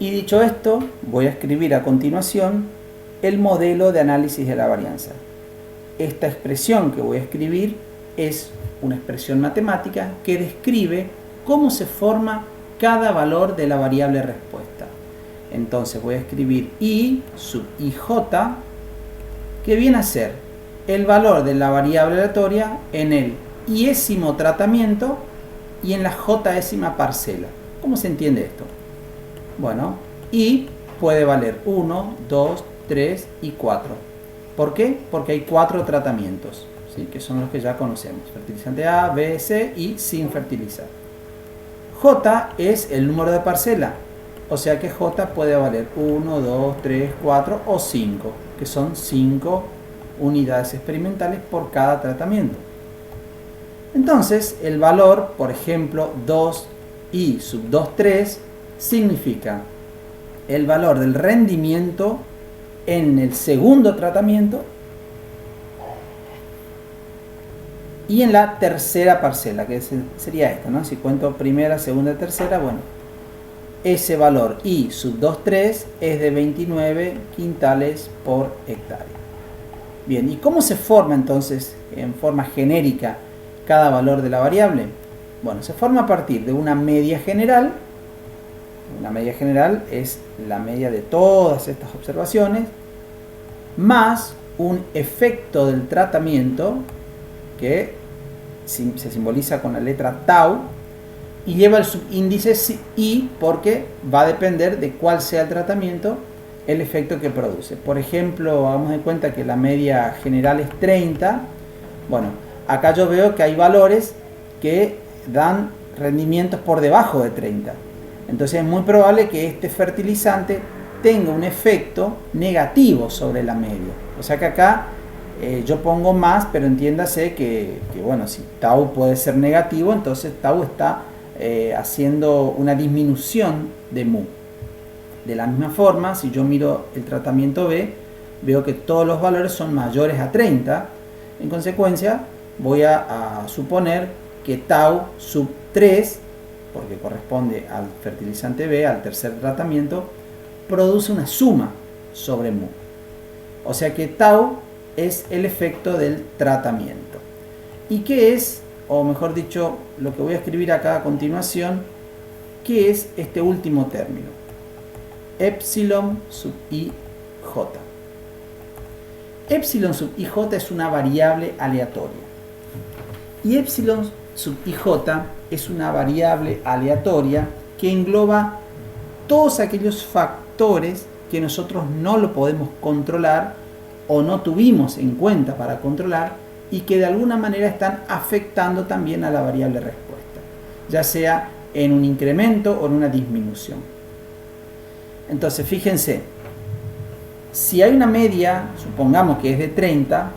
Y dicho esto, voy a escribir a continuación el modelo de análisis de la varianza. Esta expresión que voy a escribir es una expresión matemática que describe cómo se forma cada valor de la variable respuesta. Entonces voy a escribir I sub ij, que viene a ser el valor de la variable aleatoria en el iésimo tratamiento y en la jésima parcela. ¿Cómo se entiende esto? Bueno, I puede valer 1, 2, 3 y 4. ¿Por qué? Porque hay 4 tratamientos, ¿sí? Que son los que ya conocemos. Fertilizante A, B, C y sin fertilizar. J es el número de parcela, o sea que J puede valer 1, 2, 3, 4 o 5, que son 5 unidades experimentales por cada tratamiento. Entonces, el valor, por ejemplo, 2i sub 23 significa el valor del rendimiento en el segundo tratamiento y en la tercera parcela, que sería esta, ¿no? Si cuento primera, segunda, tercera, bueno, ese valor I sub 23 es de 29 quintales por hectárea. Bien, ¿y cómo se forma entonces en forma genérica cada valor de la variable? Bueno, se forma a partir de una media general. Una media general es la media de todas estas observaciones, más un efecto del tratamiento que se simboliza con la letra tau y lleva el subíndice i porque va a depender de cuál sea el tratamiento, el efecto que produce. Por ejemplo, hagamos de cuenta que la media general es 30. Bueno, acá yo veo que hay valores que dan rendimientos por debajo de 30. Entonces es muy probable que este fertilizante tenga un efecto negativo sobre la media. O sea que acá yo pongo más, pero entiéndase que bueno, si tau puede ser negativo, entonces tau está haciendo una disminución de mu. De la misma forma, si yo miro el tratamiento B, veo que todos los valores son mayores a 30. En consecuencia, voy a suponer que tau sub 3, porque corresponde al fertilizante B, al tercer tratamiento, produce una suma sobre mu. O sea que tau es el efecto del tratamiento. ¿Y qué es, o mejor dicho, lo que voy a escribir acá a continuación, qué es este último término? Epsilon sub ij. Epsilon sub ij es una variable aleatoria. Y epsilon sub ij es una variable aleatoria que engloba todos aquellos factores que nosotros no lo podemos controlar o no tuvimos en cuenta para controlar y que de alguna manera están afectando también a la variable respuesta, ya sea en un incremento o en una disminución. Entonces, fíjense, si hay una media, supongamos que es de 30,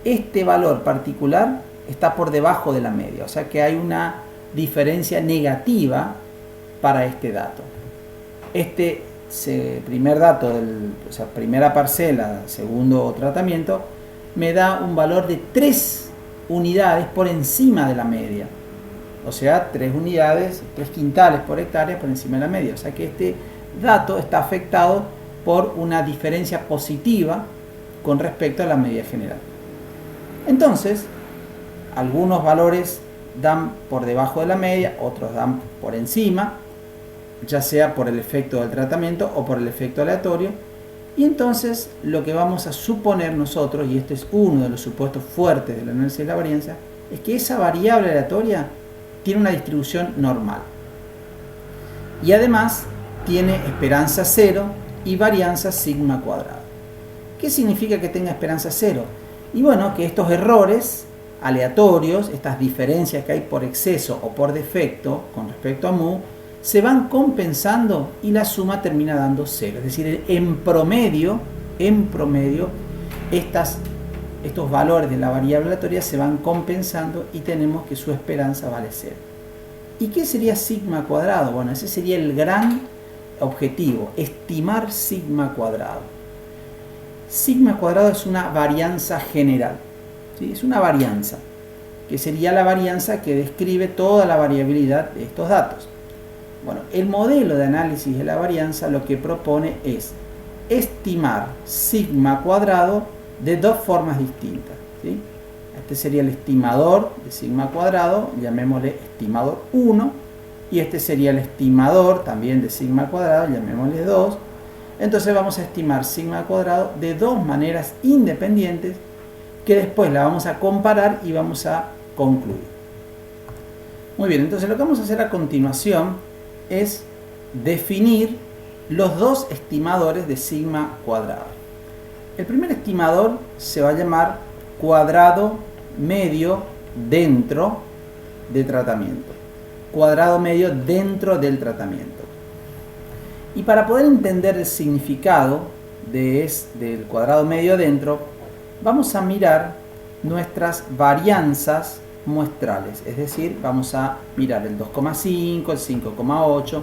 este valor particular está por debajo de la media, o sea que hay una diferencia negativa para este dato. Este primer dato, o sea, primera parcela, segundo tratamiento, me da un valor de 3 unidades por encima de la media. O sea, 3 unidades, 3 quintales por hectárea por encima de la media. O sea que este dato está afectado por una diferencia positiva con respecto a la media general. Entonces, algunos valores dan por debajo de la media, otros dan por encima, ya sea por el efecto del tratamiento o por el efecto aleatorio. Y entonces lo que vamos a suponer nosotros, y este es uno de los supuestos fuertes del análisis de la varianza, es que esa variable aleatoria tiene una distribución normal. Y además tiene esperanza cero y varianza sigma cuadrado. ¿Qué significa que tenga esperanza cero? Y bueno, que estos errores aleatorios, estas diferencias que hay por exceso o por defecto con respecto a mu, se van compensando y la suma termina dando 0. Es decir, en promedio, estos valores de la variable aleatoria se van compensando y tenemos que su esperanza vale 0. ¿Y qué sería sigma cuadrado? Bueno, ese sería el gran objetivo, estimar sigma cuadrado. Sigma cuadrado es una varianza general, ¿sí? Es una varianza, que sería la varianza que describe toda la variabilidad de estos datos. Bueno, el modelo de análisis de la varianza lo que propone es estimar sigma cuadrado de dos formas distintas, ¿sí? Este sería el estimador de sigma cuadrado, llamémosle estimador 1, y este sería el estimador también de sigma cuadrado, llamémosle 2. Entonces vamos a estimar sigma cuadrado de dos maneras independientes que después la vamos a comparar y vamos a concluir. Muy bien, entonces lo que vamos a hacer a continuación es definir los dos estimadores de sigma cuadrado. El primer estimador se va a llamar cuadrado medio dentro de tratamiento. Cuadrado medio dentro del tratamiento. Y para poder entender el significado del cuadrado medio dentro, vamos a mirar nuestras varianzas muestrales. Es decir, vamos a mirar el 2,5, el 5,8.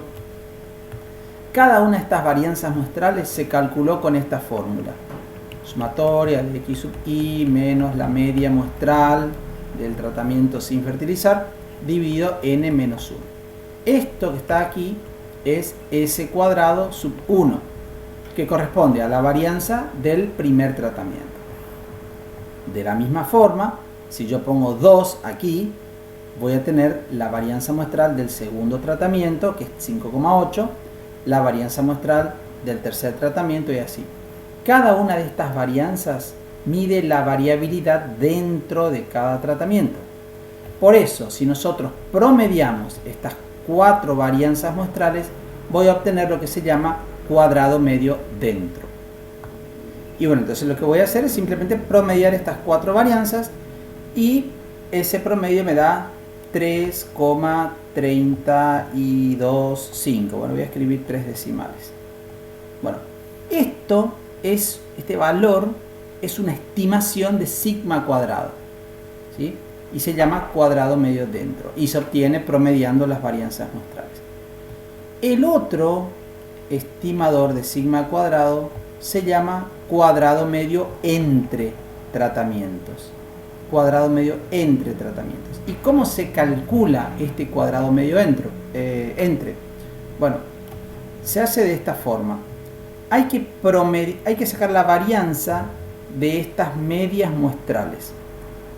Cada una de estas varianzas muestrales se calculó con esta fórmula. Sumatoria de x sub i menos la media muestral del tratamiento sin fertilizar dividido n menos 1. Esto que está aquí es s cuadrado sub 1, que corresponde a la varianza del primer tratamiento. De la misma forma, si yo pongo 2 aquí, voy a tener la varianza muestral del segundo tratamiento, que es 5,8, la varianza muestral del tercer tratamiento y así. Cada una de estas varianzas mide la variabilidad dentro de cada tratamiento. Por eso, si nosotros promediamos estas 4 varianzas muestrales, voy a obtener lo que se llama cuadrado medio dentro. Y bueno, entonces lo que voy a hacer es simplemente promediar estas 4 varianzas y ese promedio me da 3,325. Bueno, voy a escribir 3 decimales. Bueno, este valor es una estimación de sigma cuadrado, ¿sí? Y se llama cuadrado medio dentro y se obtiene promediando las varianzas muestrales. El otro estimador de sigma cuadrado se llama cuadrado medio entre tratamientos. Cuadrado medio entre tratamientos. ¿Y cómo se calcula este cuadrado medio entre? Bueno, se hace de esta forma. Hay que sacar la varianza de estas medias muestrales.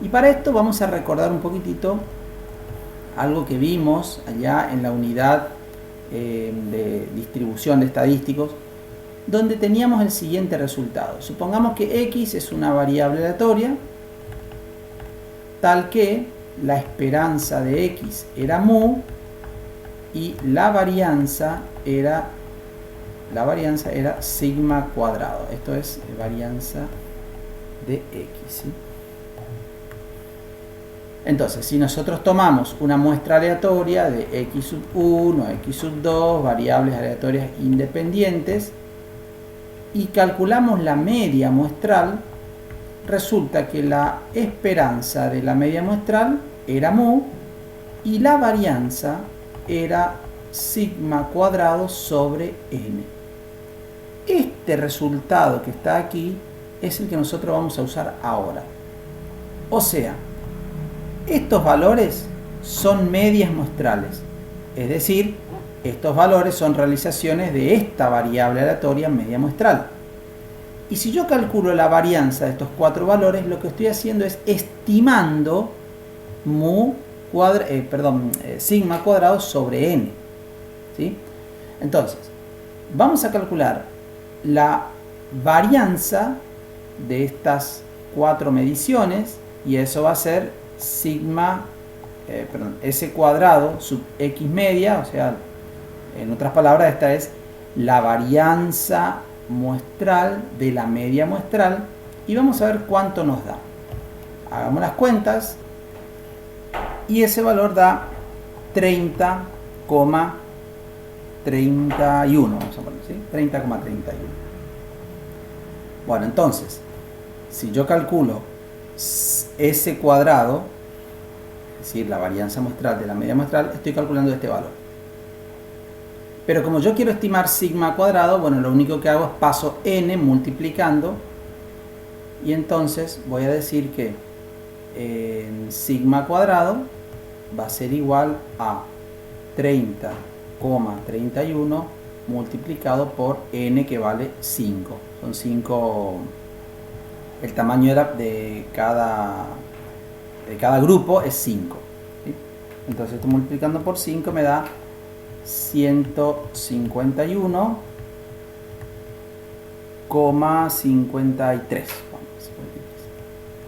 Y para esto vamos a recordar un poquitito algo que vimos allá en la unidad de distribución de estadísticos, donde teníamos el siguiente resultado. Supongamos que x es una variable aleatoria, tal que la esperanza de x era mu y la varianza era sigma cuadrado. Esto es varianza de x, ¿sí? Entonces, si nosotros tomamos una muestra aleatoria de x sub 1, x sub 2, variables aleatorias independientes, y calculamos la media muestral, resulta que la esperanza de la media muestral era mu y la varianza era sigma cuadrado sobre n. Este resultado que está aquí es el que nosotros vamos a usar ahora. O sea, estos valores son medias muestrales, es decir, estos valores son realizaciones de esta variable aleatoria media muestral. Y si yo calculo la varianza de estos 4 valores, lo que estoy haciendo es estimando sigma cuadrado sobre n, ¿sí? Entonces, vamos a calcular la varianza de estas 4 mediciones y eso va a ser s cuadrado sub x media, o sea, en otras palabras, esta es la varianza muestral de la media muestral y vamos a ver cuánto nos da. Hagamos las cuentas y ese valor da 30,31, vamos a poner, ¿sí? 30,31. Bueno, entonces, si yo calculo s cuadrado, es decir, la varianza muestral de la media muestral, estoy calculando este valor. Pero como yo quiero estimar sigma cuadrado, bueno, lo único que hago es paso n multiplicando y entonces voy a decir que sigma cuadrado va a ser igual a 30 0,31 multiplicado por n, que vale 5. Son 5, el tamaño de cada grupo es 5, ¿sí? Entonces esto multiplicando por 5 me da 151,53.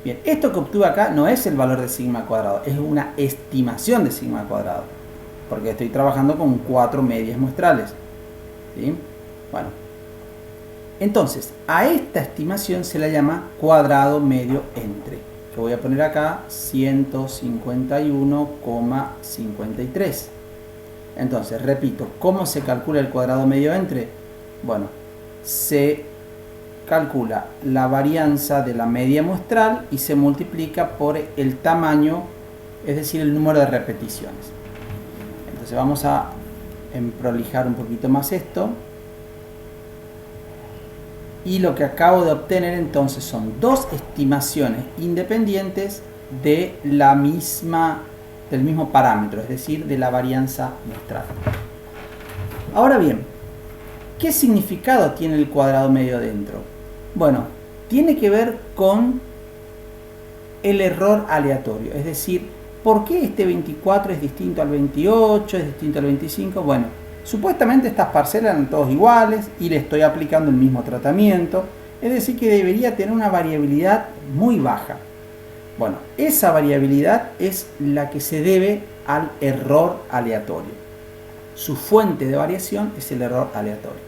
Bien, esto que obtuve acá no es el valor de sigma cuadrado, es una estimación de sigma cuadrado, porque estoy trabajando con 4 medias muestrales, ¿sí? Bueno, entonces a esta estimación se la llama cuadrado medio entre, que voy a poner acá 151,53. Entonces, repito, ¿cómo se calcula el cuadrado medio entre? Bueno, se calcula la varianza de la media muestral y se multiplica por el tamaño, es decir, el número de repeticiones. Entonces vamos a prolijar un poquito más esto. Y lo que acabo de obtener entonces son dos estimaciones independientes de del mismo parámetro, es decir, de la varianza muestral. Ahora bien, ¿qué significado tiene el cuadrado medio dentro? Bueno, tiene que ver con el error aleatorio, es decir, ¿por qué este 24 es distinto al 28, es distinto al 25? Bueno, supuestamente estas parcelas eran todos iguales y le estoy aplicando el mismo tratamiento, es decir, que debería tener una variabilidad muy baja. Bueno, esa variabilidad es la que se debe al error aleatorio. Su fuente de variación es el error aleatorio.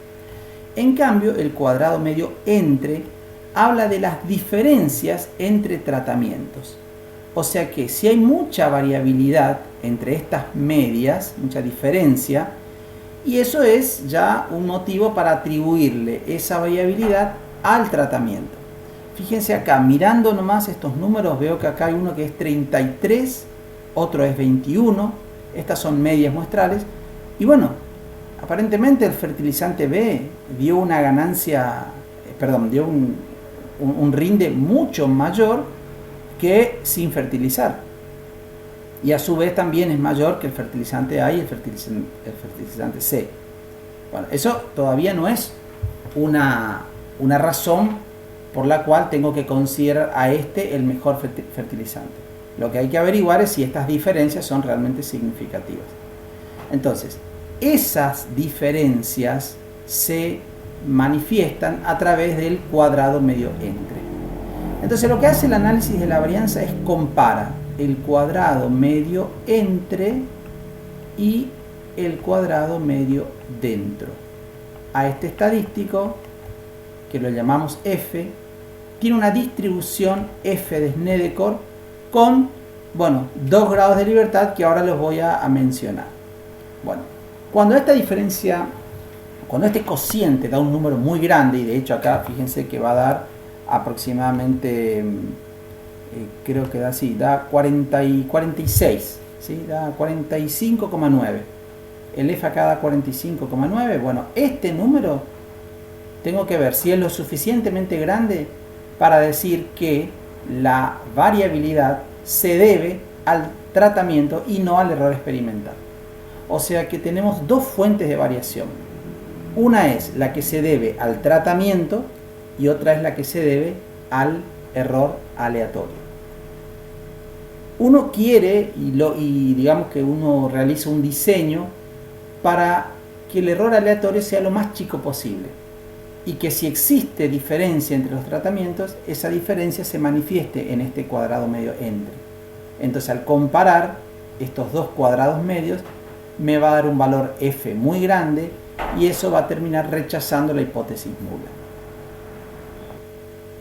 En cambio, el cuadrado medio entre habla de las diferencias entre tratamientos. O sea que si hay mucha variabilidad entre estas medias, mucha diferencia, y eso es ya un motivo para atribuirle esa variabilidad al tratamiento. Fíjense acá, mirando nomás estos números, veo que acá hay uno que es 33, otro es 21, estas son medias muestrales, y bueno, aparentemente el fertilizante B dio una ganancia, dio un rinde mucho mayor que sin fertilizar. Y a su vez también es mayor que el fertilizante A y el fertilizante C. Bueno, eso todavía no es una razón por la cual tengo que considerar a este el mejor fertilizante. Lo que hay que averiguar es si estas diferencias son realmente significativas. Entonces, esas diferencias se manifiestan a través del cuadrado medio entre. Entonces lo que hace el análisis de la varianza es compara el cuadrado medio entre y el cuadrado medio dentro. A este estadístico, que lo llamamos F, tiene una distribución F de Snedeker con, 2 grados de libertad que ahora los voy a mencionar. Bueno, cuando este cociente da un número muy grande, y de hecho acá fíjense que va a dar aproximadamente, creo que da 46, ¿sí? Da 45,9. El F acá da 45,9. Bueno, este número tengo que ver si es lo suficientemente grande para decir que la variabilidad se debe al tratamiento y no al error experimental. O sea que tenemos dos fuentes de variación. Una es la que se debe al tratamiento y otra es la que se debe al error aleatorio. Uno quiere y digamos que uno realiza un diseño para que el error aleatorio sea lo más chico posible y que si existe diferencia entre los tratamientos, esa diferencia se manifieste en este cuadrado medio entre. Entonces, al comparar estos dos cuadrados medios, me va a dar un valor F muy grande y eso va a terminar rechazando la hipótesis nula.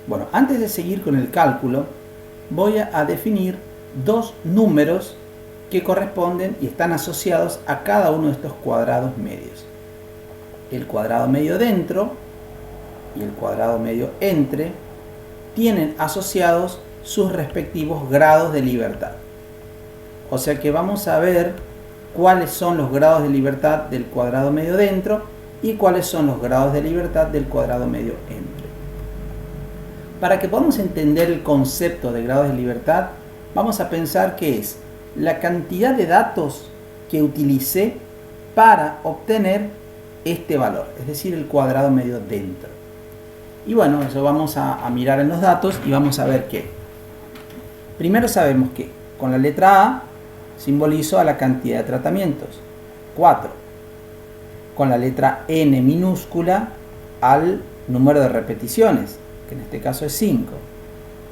Bueno, antes de seguir con el cálculo, voy a definir dos números que corresponden y están asociados a cada uno de estos cuadrados medios. El cuadrado medio dentro y el cuadrado medio entre tienen asociados sus respectivos grados de libertad. O sea que vamos a ver cuáles son los grados de libertad del cuadrado medio dentro y cuáles son los grados de libertad del cuadrado medio entre. Para que podamos entender el concepto de grados de libertad, vamos a pensar que es la cantidad de datos que utilicé para obtener este valor, es decir, el cuadrado medio dentro. Y bueno, eso vamos a mirar en los datos y vamos a ver que primero sabemos que con la letra A simbolizo a la cantidad de tratamientos, 4. Con la letra N minúscula al número de repeticiones, que en este caso es 5.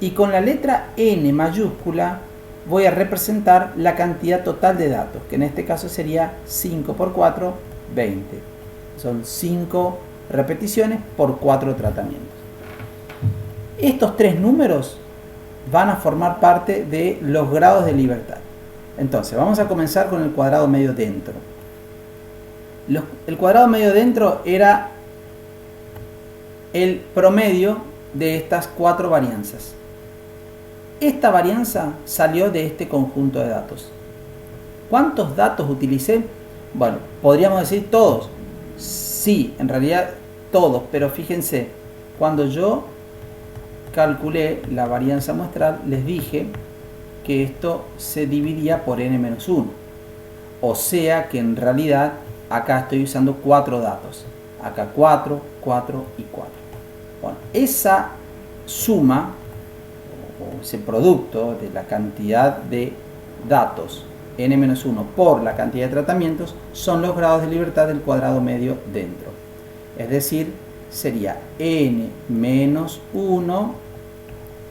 Y con la letra N mayúscula voy a representar la cantidad total de datos, que en este caso sería 5 por 4, 20. Son 5 repeticiones por 4 tratamientos. Estos tres números van a formar parte de los grados de libertad. Entonces, vamos a comenzar con el cuadrado medio dentro. El cuadrado medio dentro era el promedio de estas 4 varianzas. Esta varianza salió de este conjunto de datos. ¿Cuántos datos utilicé? Bueno, podríamos decir todos. Sí, en realidad todos, pero fíjense, cuando yo calculé la varianza muestral, les dije que esto se dividía por n-1. O sea que en realidad acá estoy usando 4 datos. Acá 4, 4 y 4. Bueno, esa suma, o ese producto de la cantidad de datos n-1 por la cantidad de tratamientos, son los grados de libertad del cuadrado medio dentro. Es decir, sería n-1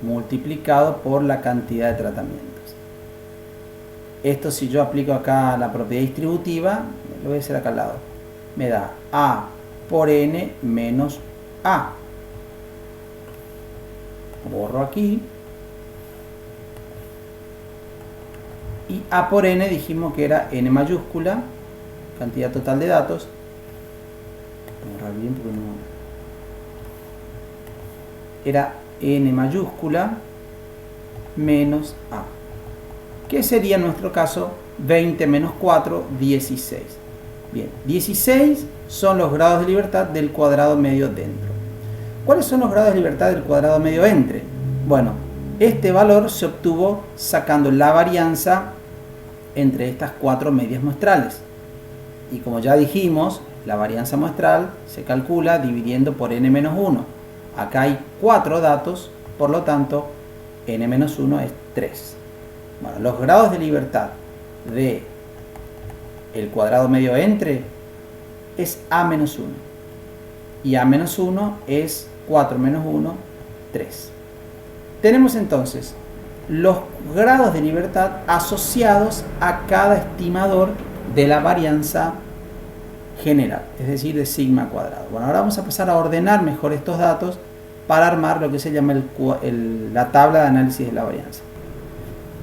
multiplicado por la cantidad de tratamientos. Esto, si yo aplico acá la propiedad distributiva, lo voy a hacer acá al lado, me da A por n menos A. Borro aquí. Y A por n dijimos que era n mayúscula, cantidad total de datos. Voy a borrar bien porque no. Era n mayúscula menos A. ¿Qué sería en nuestro caso? 20 menos 4, 16. Bien, 16 son los grados de libertad del cuadrado medio dentro. ¿Cuáles son los grados de libertad del cuadrado medio entre? Bueno, este valor se obtuvo sacando la varianza entre estas 4 medias muestrales. Y como ya dijimos, la varianza muestral se calcula dividiendo por n-1. Acá hay 4 datos, por lo tanto, n-1 es 3. Bueno, los grados de libertad de el cuadrado medio entre es a-1. Y a-1 es 4 menos 1, 3. Tenemos entonces los grados de libertad asociados a cada estimador de la varianza general, es decir, de sigma cuadrado. Bueno, ahora vamos a pasar a ordenar mejor estos datos para armar lo que se llama la tabla de análisis de la varianza.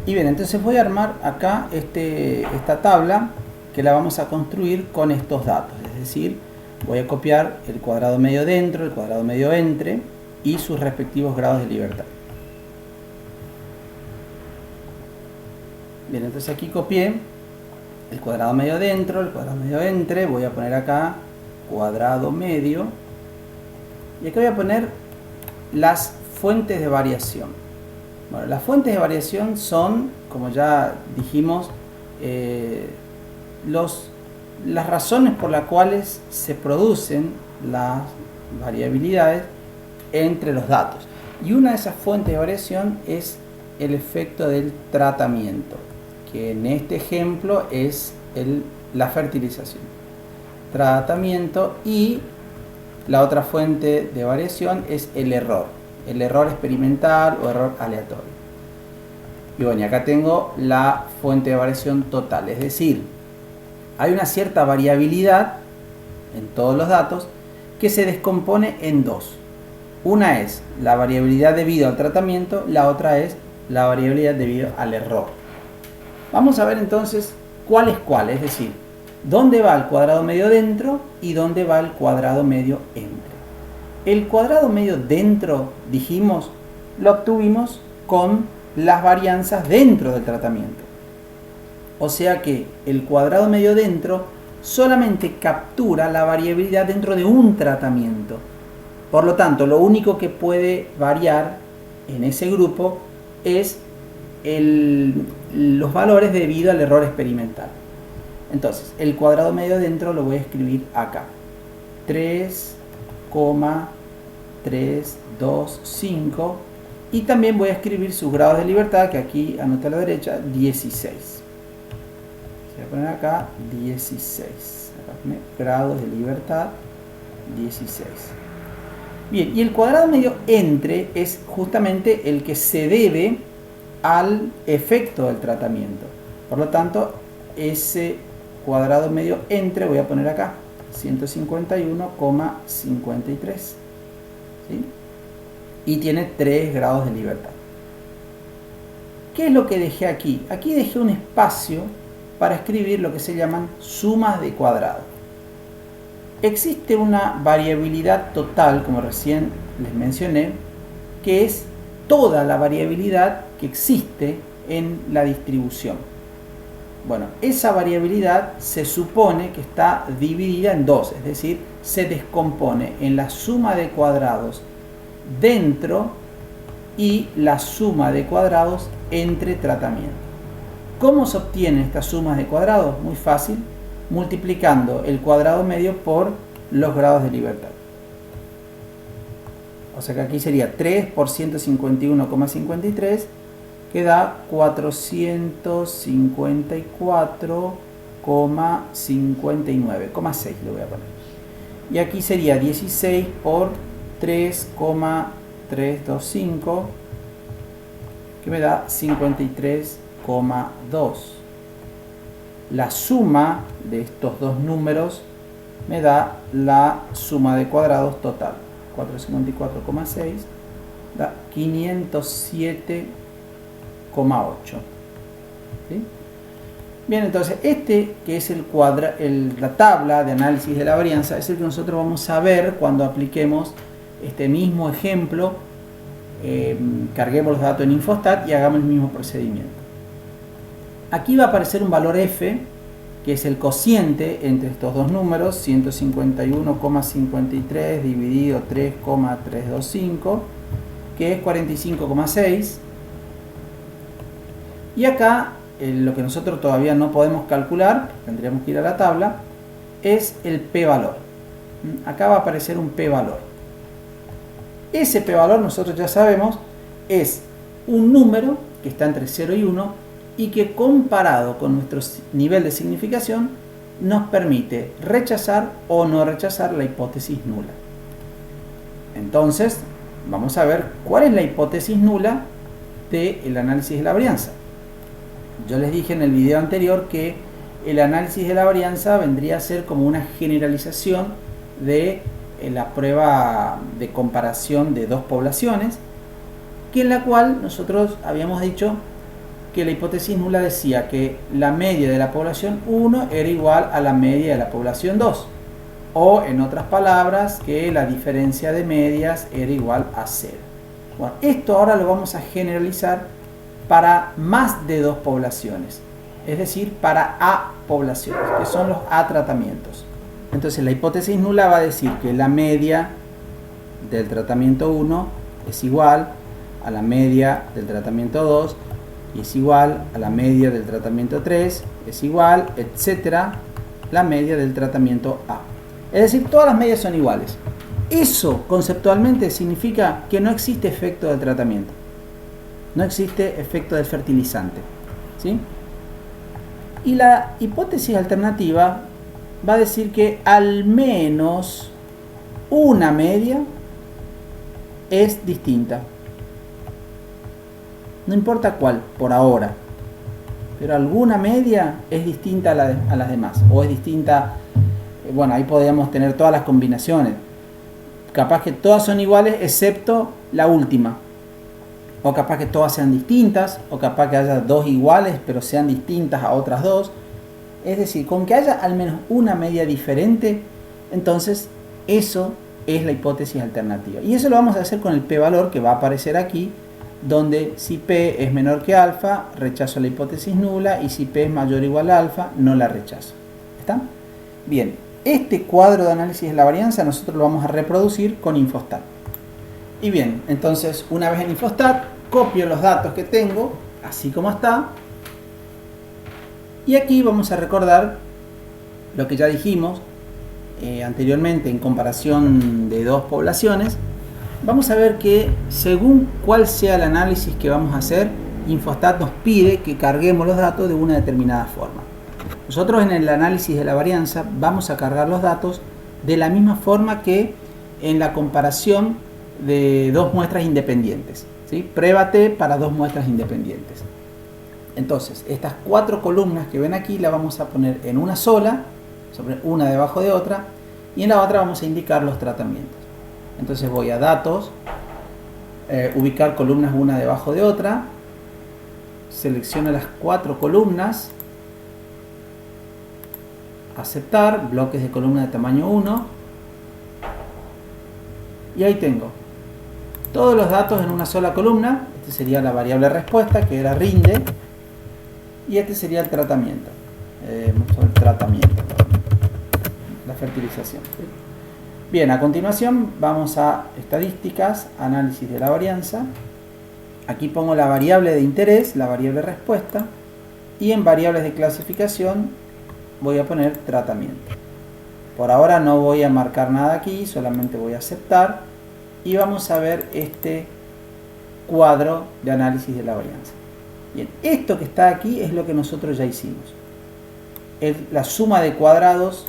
Y bien, entonces voy a armar acá esta tabla que la vamos a construir con estos datos, es decir, voy a copiar el cuadrado medio dentro, el cuadrado medio entre y sus respectivos grados de libertad. Bien, entonces aquí copié el cuadrado medio dentro, el cuadrado medio entre, voy a poner acá cuadrado medio y aquí voy a poner las fuentes de variación. Bueno, las fuentes de variación son, como ya dijimos, las razones por las cuales se producen las variabilidades entre los datos. Y una de esas fuentes de variación es el efecto del tratamiento, que en este ejemplo es la fertilización. Tratamiento, y la otra fuente de variación es el error experimental o error aleatorio. Y bueno, y acá tengo la fuente de variación total, es decir, hay una cierta variabilidad en todos los datos que se descompone en dos. Una es la variabilidad debido al tratamiento, la otra es la variabilidad debido al error. Vamos a ver entonces cuál es cuál, es decir, dónde va el cuadrado medio dentro y dónde va el cuadrado medio entre. El cuadrado medio dentro, dijimos, lo obtuvimos con las varianzas dentro del tratamiento. O sea que el cuadrado medio dentro solamente captura la variabilidad dentro de un tratamiento. Por lo tanto, lo único que puede variar en ese grupo es los valores debido al error experimental. Entonces, el cuadrado medio dentro lo voy a escribir acá. 3,325. Y también voy a escribir sus grados de libertad, que aquí anoté a la derecha, 16. Voy a poner acá 16. Acá pone grados de libertad 16. Bien, y el cuadrado medio entre es justamente el que se debe al efecto del tratamiento. Por lo tanto, ese cuadrado medio entre, voy a poner acá, 151,53. ¿Sí? Y tiene 3 grados de libertad. ¿Qué es lo que dejé aquí? Aquí dejé un espacio para escribir lo que se llaman sumas de cuadrados. Existe una variabilidad total, como recién les mencioné, que es toda la variabilidad que existe en la distribución. Bueno, esa variabilidad se supone que está dividida en dos, es decir, se descompone en la suma de cuadrados dentro y la suma de cuadrados entre tratamientos. ¿Cómo se obtienen estas sumas de cuadrados? Muy fácil, multiplicando el cuadrado medio por los grados de libertad. O sea que aquí sería 3 por 151,53, que da 454,59,6 le voy a poner. Y aquí sería 16 por 3,325, que me da 53,2. La suma de estos dos números me da la suma de cuadrados total. 454,6 da 507,8. ¿Sí? Bien, entonces este que es la tabla de análisis de la varianza es el que nosotros vamos a ver cuando apliquemos este mismo ejemplo, carguemos los datos en Infostat y hagamos el mismo procedimiento. Aquí va a aparecer un valor f, que es el cociente entre estos dos números, 151,53 dividido 3,325, que es 45,6. Y acá, lo que nosotros todavía no podemos calcular, tendríamos que ir a la tabla, es el p-valor. Acá va a aparecer un p-valor. Ese p-valor, nosotros ya sabemos, es un número que está entre 0 y 1 y que comparado con nuestro nivel de significación nos permite rechazar o no rechazar la hipótesis nula. Entonces, vamos a ver cuál es la hipótesis nula del análisis de la varianza. Yo les dije en el video anterior que el análisis de la varianza vendría a ser como una generalización de la prueba de comparación de dos poblaciones, que en la cual nosotros habíamos dicho que la hipótesis nula decía que la media de la población 1 era igual a la media de la población 2, o en otras palabras, que la diferencia de medias era igual a 0. Bueno, esto ahora lo vamos a generalizar para más de dos poblaciones, es decir, para A poblaciones, que son los A tratamientos. Entonces la hipótesis nula va a decir que la media del tratamiento 1 es igual a la media del tratamiento 2, y es igual a la media del tratamiento 3, es igual, etcétera, la media del tratamiento A. Es decir, todas las medias son iguales. Eso conceptualmente significa que no existe efecto del tratamiento. No existe efecto del fertilizante. ¿Sí? Y la hipótesis alternativa va a decir que al menos una media es distinta. No importa cuál, por ahora, pero alguna media es distinta a las demás, o es distinta, bueno, ahí podríamos tener todas las combinaciones, capaz que todas son iguales excepto la última, o capaz que todas sean distintas, o capaz que haya dos iguales pero sean distintas a otras dos. Es decir, con que haya al menos una media diferente, entonces eso es la hipótesis alternativa, y eso lo vamos a hacer con el p-valor que va a aparecer aquí, donde si P es menor que alfa, rechazo la hipótesis nula, y si P es mayor o igual a alfa, no la rechazo. ¿Está? Bien, este cuadro de análisis de la varianza nosotros lo vamos a reproducir con Infostat. Y bien, entonces una vez en Infostat, copio los datos que tengo, así como está, y aquí vamos a recordar lo que ya dijimos anteriormente en comparación de dos poblaciones, vamos a ver que según cuál sea el análisis que vamos a hacer, Infostat nos pide que carguemos los datos de una determinada forma. Nosotros en el análisis de la varianza vamos a cargar los datos de la misma forma que en la comparación de dos muestras independientes, ¿sí? Prueba T para dos muestras independientes. Entonces, estas 4 columnas que ven aquí las vamos a poner en una sola, sobre una debajo de otra, y en la otra vamos a indicar los tratamientos. Entonces voy a datos, ubicar columnas una debajo de otra, selecciono las 4 columnas, aceptar, bloques de columna de tamaño 1, y ahí tengo todos los datos en una sola columna. Este sería la variable respuesta, que era rinde, y este sería el tratamiento, la fertilización. Bien, a continuación vamos a estadísticas, análisis de la varianza. Aquí pongo la variable de interés, la variable respuesta, y en variables de clasificación voy a poner tratamiento. Por ahora no voy a marcar nada aquí, solamente voy a aceptar, y vamos a ver este cuadro de análisis de la varianza. Bien, esto que está aquí es lo que nosotros ya hicimos. Es la suma de cuadrados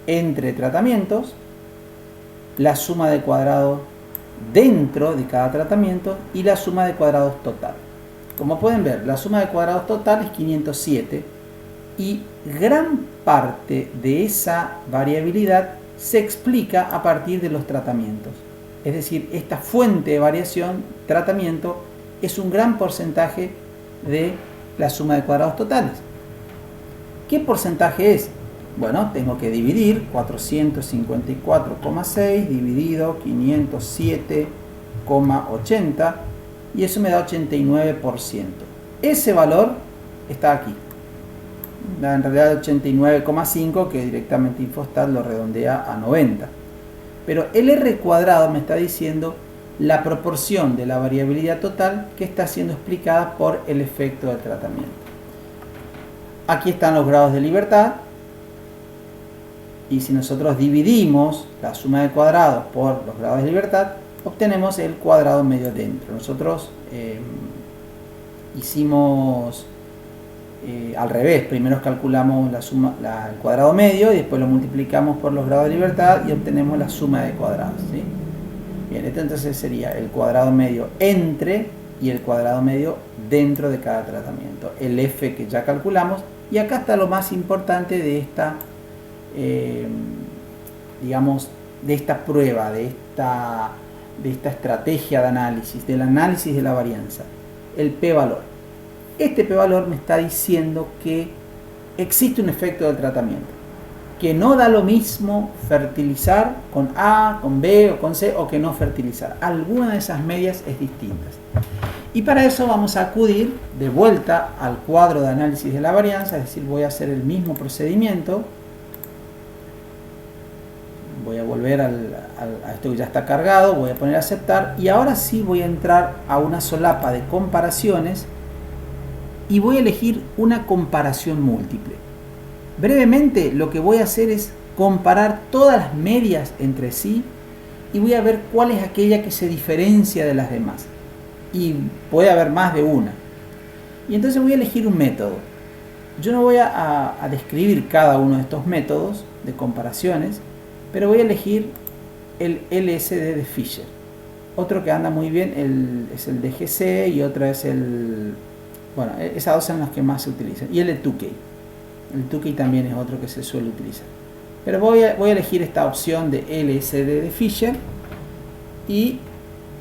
entre tratamientos, la suma de cuadrados dentro de cada tratamiento y la suma de cuadrados total. Como pueden ver, la suma de cuadrados total es 507 y gran parte de esa variabilidad se explica a partir de los tratamientos. Es decir, esta fuente de variación, tratamiento, es un gran porcentaje de la suma de cuadrados totales. ¿Qué porcentaje es? Bueno, tengo que dividir 454,6 dividido 507,80 y eso me da 89%. Ese valor está aquí. En realidad 89,5, que directamente Infostat lo redondea a 90. Pero el R cuadrado me está diciendo la proporción de la variabilidad total que está siendo explicada por el efecto del tratamiento. Aquí están los grados de libertad. Y si nosotros dividimos la suma de cuadrados por los grados de libertad, obtenemos el cuadrado medio dentro. Nosotros hicimos al revés. Primero calculamos el cuadrado medio y después lo multiplicamos por los grados de libertad y obtenemos la suma de cuadrados, ¿sí? Bien, este entonces sería el cuadrado medio entre y el cuadrado medio dentro de cada tratamiento. El F que ya calculamos. Y acá está lo más importante de esta digamos, de esta prueba, de esta estrategia de análisis, del análisis de la varianza, el p-valor. Este p-valor me está diciendo que existe un efecto del tratamiento, que no da lo mismo fertilizar con A, con B o con C, o que no fertilizar. Alguna de esas medias es distinta. Y para eso vamos a acudir de vuelta al cuadro de análisis de la varianza, es decir, voy a hacer el mismo procedimiento. Voy a volver a esto que ya está cargado, voy a poner aceptar y ahora sí voy a entrar a una solapa de comparaciones y voy a elegir una comparación múltiple. Brevemente lo que voy a hacer es comparar todas las medias entre sí y voy a ver cuál es aquella que se diferencia de las demás. Y puede haber más de una. Y entonces voy a elegir un método. Yo no voy a describir cada uno de estos métodos de comparaciones, pero voy a elegir el LSD de Fisher. Otro que anda muy bien es el DGC y otro es el... Bueno, esas dos son las que más se utilizan. Y el de Tukey. El Tukey también es otro que se suele utilizar. Pero voy a elegir esta opción de LSD de Fisher y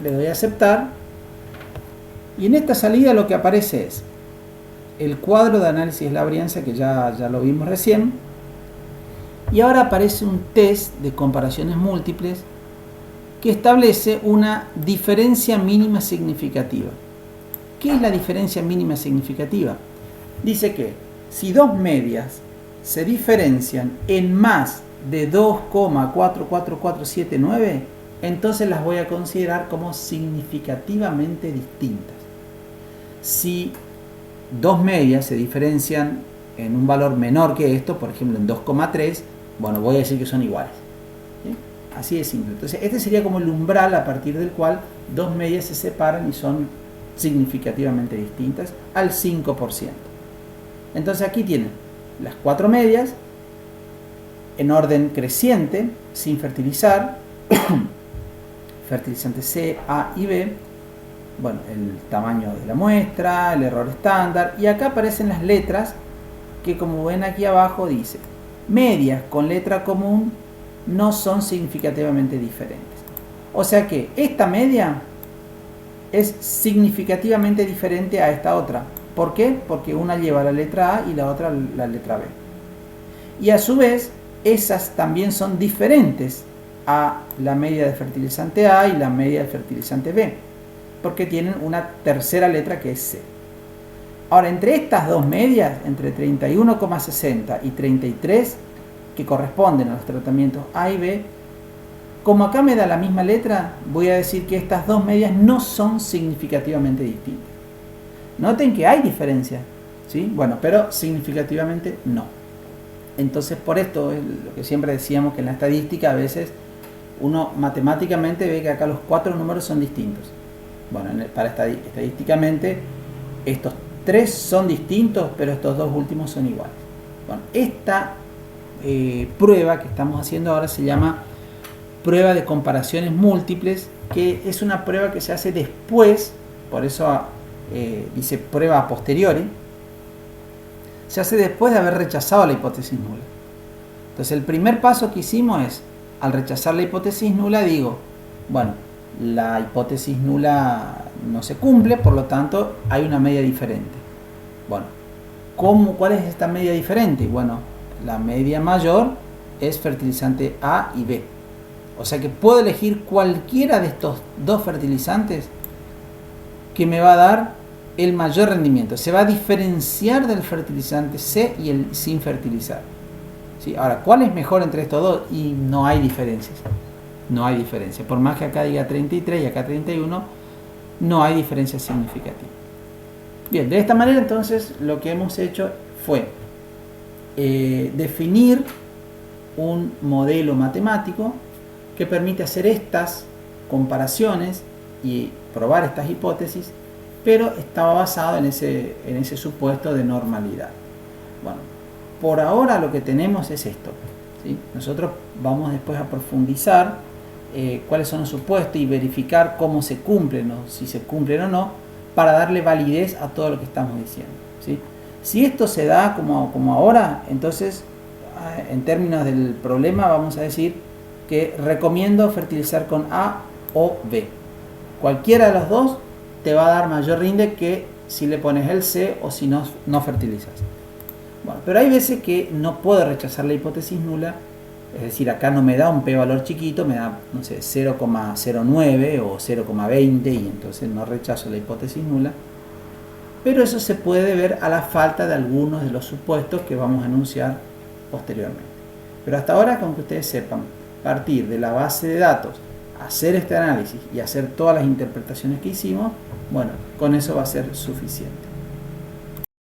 le doy a aceptar. Y en esta salida lo que aparece es el cuadro de análisis de la varianza que ya lo vimos recién. Y ahora aparece un test de comparaciones múltiples que establece una diferencia mínima significativa. ¿Qué es la diferencia mínima significativa? Dice que si dos medias se diferencian en más de 2,44479, entonces las voy a considerar como significativamente distintas. Si dos medias se diferencian en un valor menor que esto, por ejemplo en 2,3, bueno, voy a decir que son iguales. ¿Sí? Así de simple. Entonces este sería como el umbral a partir del cual dos medias se separan y son significativamente distintas al 5%. Entonces aquí tienen las 4 medias en orden creciente, sin fertilizar, fertilizantes C, A y B, bueno, el tamaño de la muestra, el error estándar, y acá aparecen las letras que, como ven aquí abajo, dice medias con letra común no son significativamente diferentes. O sea que esta media es significativamente diferente a esta otra. ¿Por qué? Porque una lleva la letra A y la otra la letra B. Y a su vez, esas también son diferentes a la media de fertilizante A y la media de fertilizante B, porque tienen una tercera letra que es C. Ahora, entre estas dos medias, entre 31,60 y 33, que corresponden a los tratamientos A y B, como acá me da la misma letra, voy a decir que estas dos medias no son significativamente distintas. Noten que hay diferencia, ¿sí? Bueno, pero significativamente no. Entonces, por esto es lo que siempre decíamos, que en la estadística a veces uno matemáticamente ve que acá los 4 números son distintos. Bueno, estadísticamente estos 3 son distintos, pero estos 2 últimos son iguales. Bueno, esta prueba que estamos haciendo ahora se llama prueba de comparaciones múltiples, que es una prueba que se hace después, por eso dice prueba a posteriori, se hace después de haber rechazado la hipótesis nula. Entonces el primer paso que hicimos es, al rechazar la hipótesis nula, digo, bueno, la hipótesis nula no se cumple, por lo tanto hay una media diferente. Bueno, ¿cuál es esta media diferente? Bueno, la media mayor es fertilizante A y B. O sea que puedo elegir cualquiera de estos dos fertilizantes que me va a dar el mayor rendimiento. Se va a diferenciar del fertilizante C y el sin fertilizar. ¿Sí? Ahora, ¿cuál es mejor entre estos dos? Y no hay diferencias. No hay diferencia. Por más que acá diga 33 y acá 31, no hay diferencia significativa. Bien, de esta manera entonces lo que hemos hecho fue definir un modelo matemático que permite hacer estas comparaciones y probar estas hipótesis, pero estaba basado en ese supuesto de normalidad. Bueno, por ahora lo que tenemos es esto, ¿sí? Nosotros vamos después a profundizar cuáles son los supuestos y verificar cómo se cumplen o si se cumplen o no, para darle validez a todo lo que estamos diciendo, ¿sí? Si esto se da como ahora, entonces en términos del problema vamos a decir que recomiendo fertilizar con A o B. Cualquiera de los dos te va a dar mayor rinde que si le pones el C o si no fertilizas. Bueno, pero hay veces que no puedo rechazar la hipótesis nula, es decir, acá no me da un p-valor chiquito, me da, no sé, 0,09 o 0,20 y entonces no rechazo la hipótesis nula. Pero eso se puede ver a la falta de algunos de los supuestos que vamos a enunciar posteriormente. Pero hasta ahora, con que ustedes sepan partir de la base de datos, hacer este análisis y hacer todas las interpretaciones que hicimos, bueno, con eso va a ser suficiente.